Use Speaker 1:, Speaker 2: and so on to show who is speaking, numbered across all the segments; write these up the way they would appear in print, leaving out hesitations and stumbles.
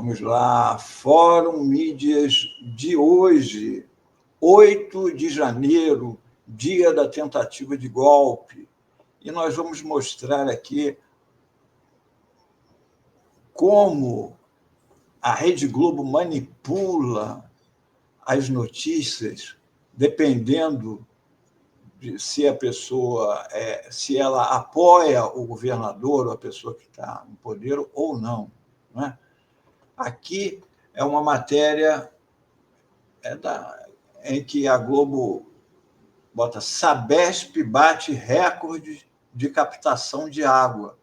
Speaker 1: Vamos lá, Fórum Mídias de hoje, 8 de janeiro, dia da tentativa de golpe. E nós vamos mostrar aqui como a Rede Globo manipula as notícias, dependendo de se a pessoa, se ela apoia o governador, ou a pessoa que está no poder, ou não, não é? Aqui é uma matéria em que a Globo bota Sabesp bate recorde de captação de água.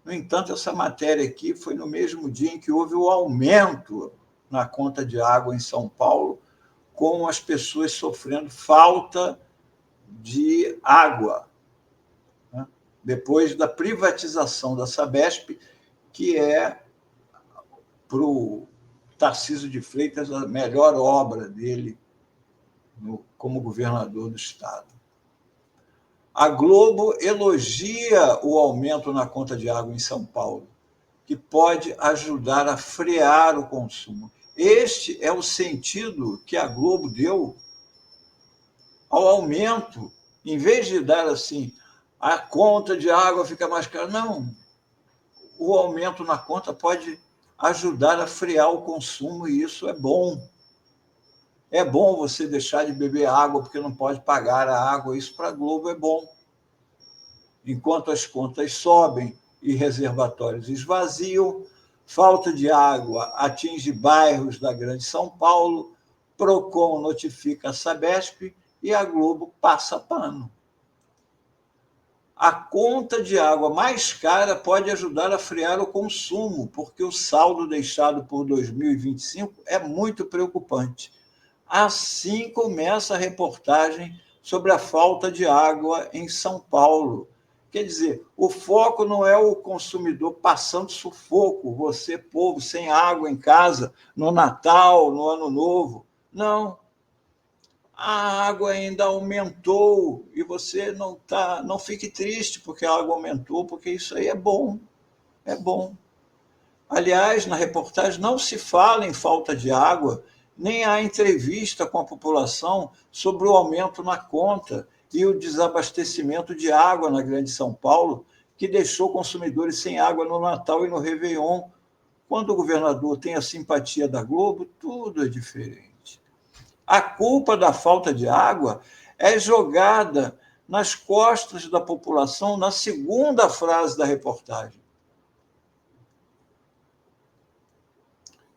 Speaker 1: No entanto, essa matéria aqui foi no mesmo dia em que houve o aumento na conta de água em São Paulo, com as pessoas sofrendo falta de água, né? Depois da privatização da Sabesp, que é, para o Tarcísio de Freitas, a melhor obra dele como governador do Estado. A Globo elogia o aumento na conta de água em São Paulo, que pode ajudar a frear o consumo. Este é o sentido que a Globo deu ao aumento. Em vez de dar assim, a conta de água fica mais cara, não. O aumento na conta pode ajudar a frear o consumo, e isso é bom. É bom você deixar de beber água porque não pode pagar a água. Isso para a Globo é bom. Enquanto as contas sobem e reservatórios esvaziam, falta de água atinge bairros da Grande São Paulo, Procon notifica a Sabesp e a Globo passa pano. A conta de água mais cara pode ajudar a frear o consumo, porque o saldo deixado por 2025 é muito preocupante. Assim começa a reportagem sobre a falta de água em São Paulo. Quer dizer, o foco não é o consumidor passando sufoco, você, povo, sem água em casa, no Natal, no Ano Novo. Não. A água ainda aumentou e você não fique triste porque a água aumentou, porque isso aí é bom. É bom. Aliás, na reportagem não se fala em falta de água, nem há entrevista com a população sobre o aumento na conta e o desabastecimento de água na Grande São Paulo, que deixou consumidores sem água no Natal e no Réveillon. Quando o governador tem a simpatia da Globo, tudo é diferente. A culpa da falta de água é jogada nas costas da população na segunda frase da reportagem.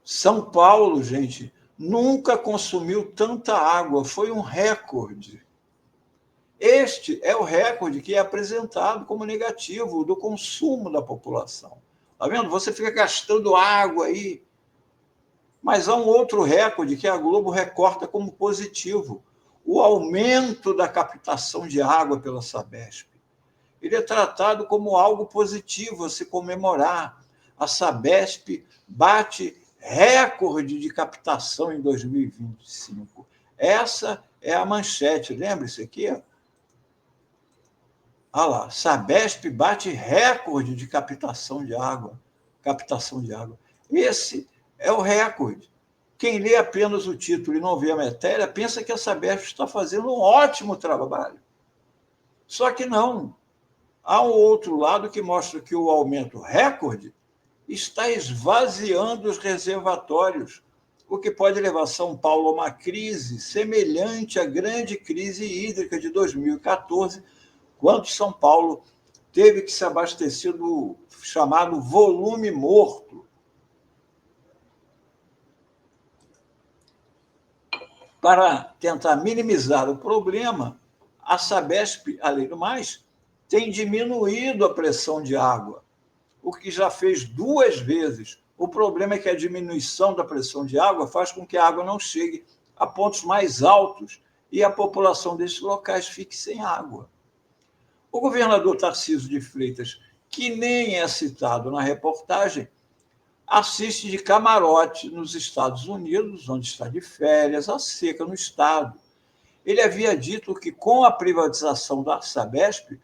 Speaker 1: São Paulo, gente, nunca consumiu tanta água, foi um recorde. Este é o recorde que é apresentado como negativo do consumo da população. Está vendo? Você fica gastando água aí. Mas há um outro recorde que a Globo recorta como positivo: o aumento da captação de água pela Sabesp. Ele é tratado como algo positivo a se comemorar. A Sabesp bate recorde de captação em 2025. Essa é a manchete. Lembre-se aqui. Olha lá, Sabesp bate recorde de captação de água. Esse é o recorde. Quem lê apenas o título e não vê a matéria pensa que a Sabesp está fazendo um ótimo trabalho. Só que não. Há um outro lado que mostra que o aumento recorde está esvaziando os reservatórios, o que pode levar São Paulo a uma crise semelhante à grande crise hídrica de 2014, quando São Paulo teve que se abastecer do chamado volume morto. Para tentar minimizar o problema, a Sabesp, além do mais, tem diminuído a pressão de água, o que já fez 2 vezes. O problema é que a diminuição da pressão de água faz com que a água não chegue a pontos mais altos e a população desses locais fique sem água. O governador Tarcísio de Freitas, que nem é citado na reportagem, assiste de camarote nos Estados Unidos, onde está de férias, a seca no estado. Ele havia dito que, com a privatização da Sabesp,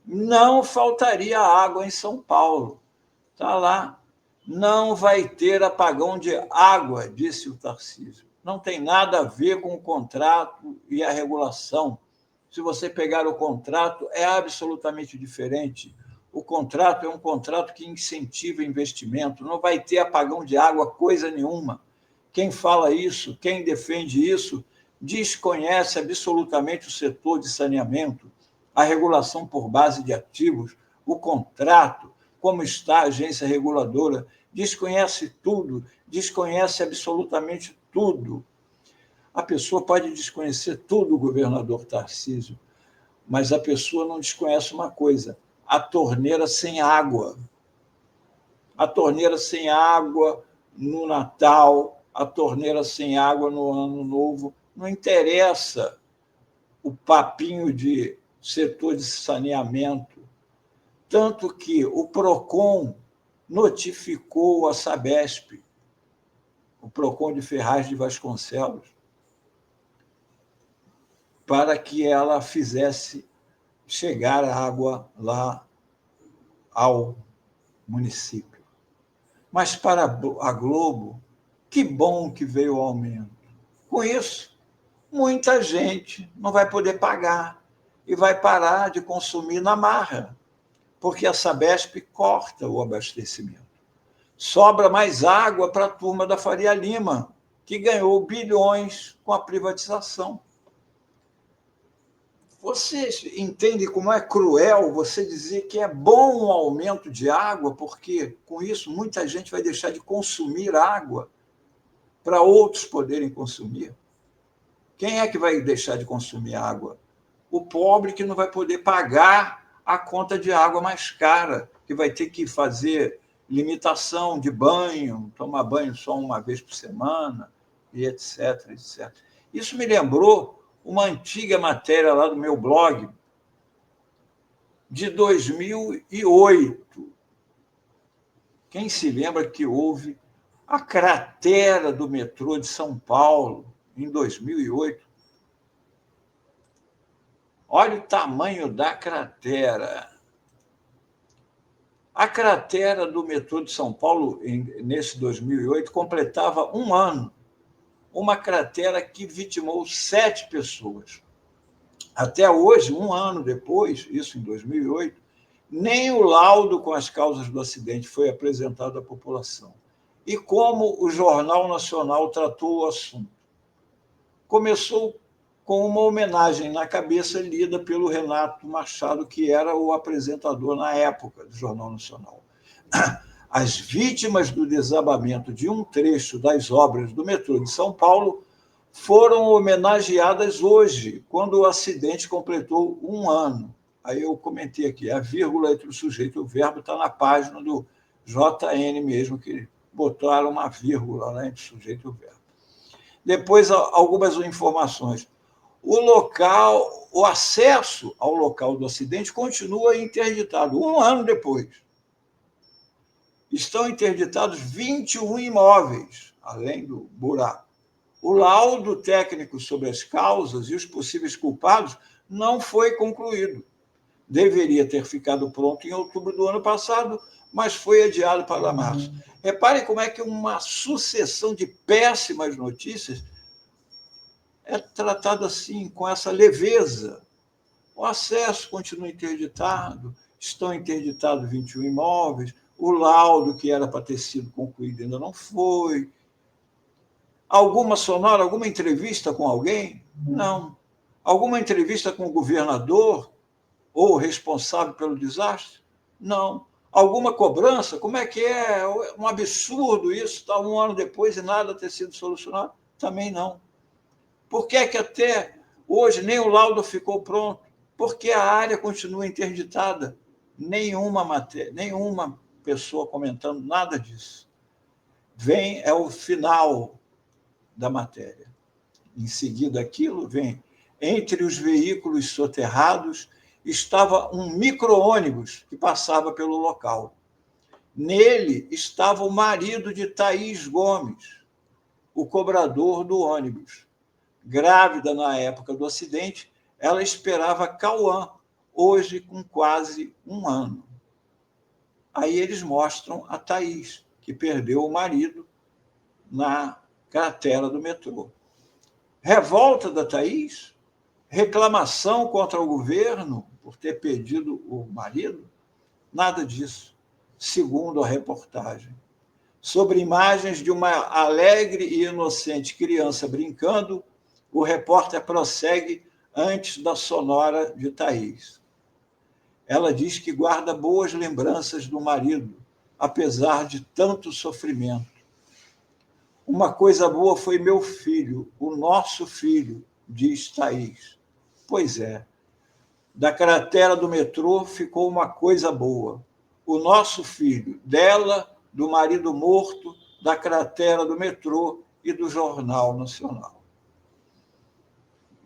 Speaker 1: não faltaria água em São Paulo. Está lá Não vai ter apagão de água, disse o Tarcísio. Não tem nada a ver com o contrato e a regulação. Se você pegar o contrato, é absolutamente diferente. O contrato é um contrato que incentiva investimento. Não vai ter apagão de água, coisa nenhuma. Quem fala isso, quem defende isso, desconhece absolutamente o setor de saneamento, a regulação por base de ativos, o contrato, como está a agência reguladora, desconhece tudo, desconhece absolutamente tudo. A pessoa pode desconhecer tudo, o governador Tarcísio, mas a pessoa não desconhece uma coisa: a torneira sem água. A torneira sem água no Natal, a torneira sem água no Ano Novo. Não interessa o papinho de setor de saneamento. Tanto que o PROCON notificou a Sabesp, o PROCON de Ferraz de Vasconcelos, para que ela fizesse chegar a água lá ao município. Mas para a Globo, que bom que veio o aumento. Com isso, muita gente não vai poder pagar e vai parar de consumir na marra, porque a Sabesp corta o abastecimento. Sobra mais água para a turma da Faria Lima, que ganhou bilhões com a privatização. Vocês entendem como é cruel você dizer que é bom um aumento de água, porque com isso muita gente vai deixar de consumir água para outros poderem consumir? Quem é que vai deixar de consumir água? O pobre que não vai poder pagar a conta de água mais cara, que vai ter que fazer limitação de banho, tomar banho só uma vez por semana, e etc, etc. Isso me lembrou uma antiga matéria lá do meu blog, de 2008. Quem se lembra que houve a cratera do metrô de São Paulo, em 2008? Olha o tamanho da cratera. A cratera do metrô de São Paulo, nesse 2008, completava um ano. Uma cratera que vitimou 7 pessoas. Até hoje, um ano depois, isso em 2008, nem o laudo com as causas do acidente foi apresentado à população. E como o Jornal Nacional tratou o assunto? Começou com uma homenagem na cabeça lida pelo Renato Machado, que era o apresentador na época do Jornal Nacional. As vítimas do desabamento de um trecho das obras do metrô de São Paulo foram homenageadas hoje, quando o acidente completou um ano. Aí eu comentei aqui, a vírgula entre o sujeito e o verbo está na página do JN mesmo, que botaram uma vírgula, né, entre o sujeito e o verbo. Depois, algumas informações. O acesso ao local do acidente continua interditado, um ano depois. Estão interditados 21 imóveis, além do buraco. O laudo técnico sobre as causas e os possíveis culpados não foi concluído. Deveria ter ficado pronto em outubro do ano passado, mas foi adiado para março. Reparem como é que uma sucessão de péssimas notícias é tratada assim, com essa leveza. O acesso continua interditado, estão interditados 21 imóveis, o laudo que era para ter sido concluído ainda não foi. Alguma sonora, alguma entrevista com alguém? Não. Alguma entrevista com o governador ou responsável pelo desastre? Não. Alguma cobrança? Como é que é? Um absurdo isso, está um ano depois e nada ter sido solucionado? Também não. Por que é que até hoje nem o laudo ficou pronto? Porque a área continua interditada. Nenhuma pessoa comentando nada disso. É o final da matéria. Em seguida, aquilo vem. Entre os veículos soterrados estava um micro-ônibus que passava pelo local. Nele estava o marido de Thaís Gomes, o cobrador do ônibus. Grávida na época do acidente, ela esperava Cauã, hoje com quase um ano. Aí eles mostram a Thaís, que perdeu o marido na cratera do metrô. Revolta da Thaís? Reclamação contra o governo por ter perdido o marido? Nada disso, segundo a reportagem. Sobre imagens de uma alegre e inocente criança brincando, o repórter prossegue antes da sonora de Thaís. Ela diz que guarda boas lembranças do marido, apesar de tanto sofrimento. Uma coisa boa foi meu filho, o nosso filho, diz Thaís. Pois é, da cratera do metrô ficou uma coisa boa. O nosso filho, dela, do marido morto, da cratera do metrô e do Jornal Nacional.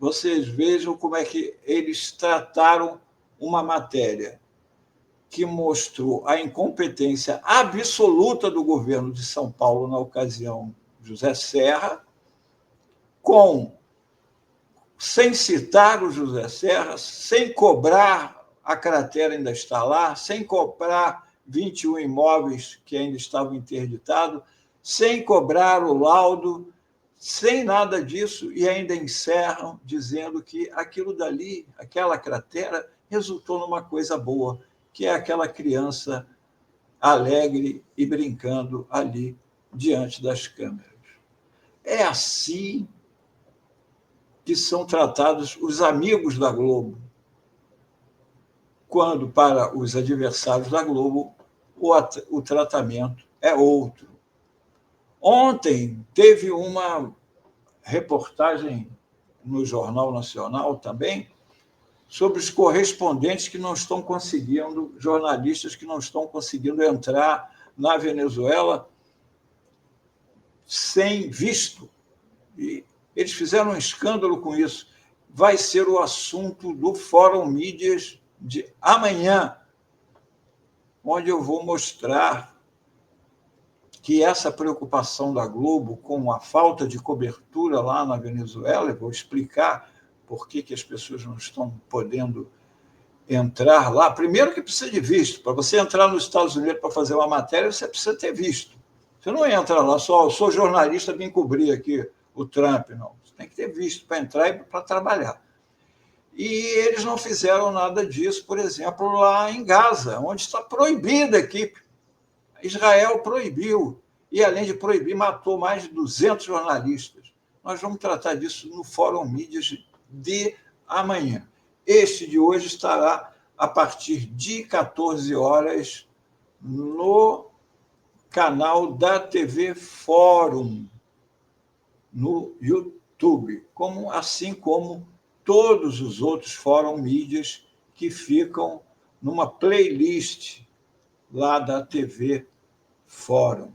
Speaker 1: Vocês vejam como é que eles trataram uma matéria que mostrou a incompetência absoluta do governo de São Paulo na ocasião, José Serra, sem citar o José Serra, sem cobrar, a cratera ainda está lá, sem cobrar 21 imóveis que ainda estavam interditados, sem cobrar o laudo, sem nada disso, e ainda encerram dizendo que aquilo dali, aquela cratera, resultou numa coisa boa, que é aquela criança alegre e brincando ali diante das câmeras. É assim que são tratados os amigos da Globo, quando, para os adversários da Globo, o tratamento é outro. Ontem teve uma reportagem no Jornal Nacional também sobre os correspondentes que não estão conseguindo, jornalistas que não estão conseguindo entrar na Venezuela sem visto. E eles fizeram um escândalo com isso. Vai ser o assunto do Fórum Mídias de amanhã, onde eu vou mostrar que essa preocupação da Globo com a falta de cobertura lá na Venezuela, eu vou explicar por que as pessoas não estão podendo entrar lá. Primeiro que precisa de visto. Para você entrar nos Estados Unidos para fazer uma matéria, você precisa ter visto. Você não entra lá só, eu sou jornalista, vim cobrir aqui o Trump, não. Você tem que ter visto para entrar e para trabalhar. E eles não fizeram nada disso, por exemplo, lá em Gaza, onde está proibida a equipe. Israel proibiu, e além de proibir, matou mais de 200 jornalistas. Nós vamos tratar disso no Fórum Mídias de amanhã. Este de hoje estará a partir de 14 horas no canal da TV Fórum, no YouTube, assim como todos os outros Fórum Mídias que ficam numa playlist lá da TV Fórum.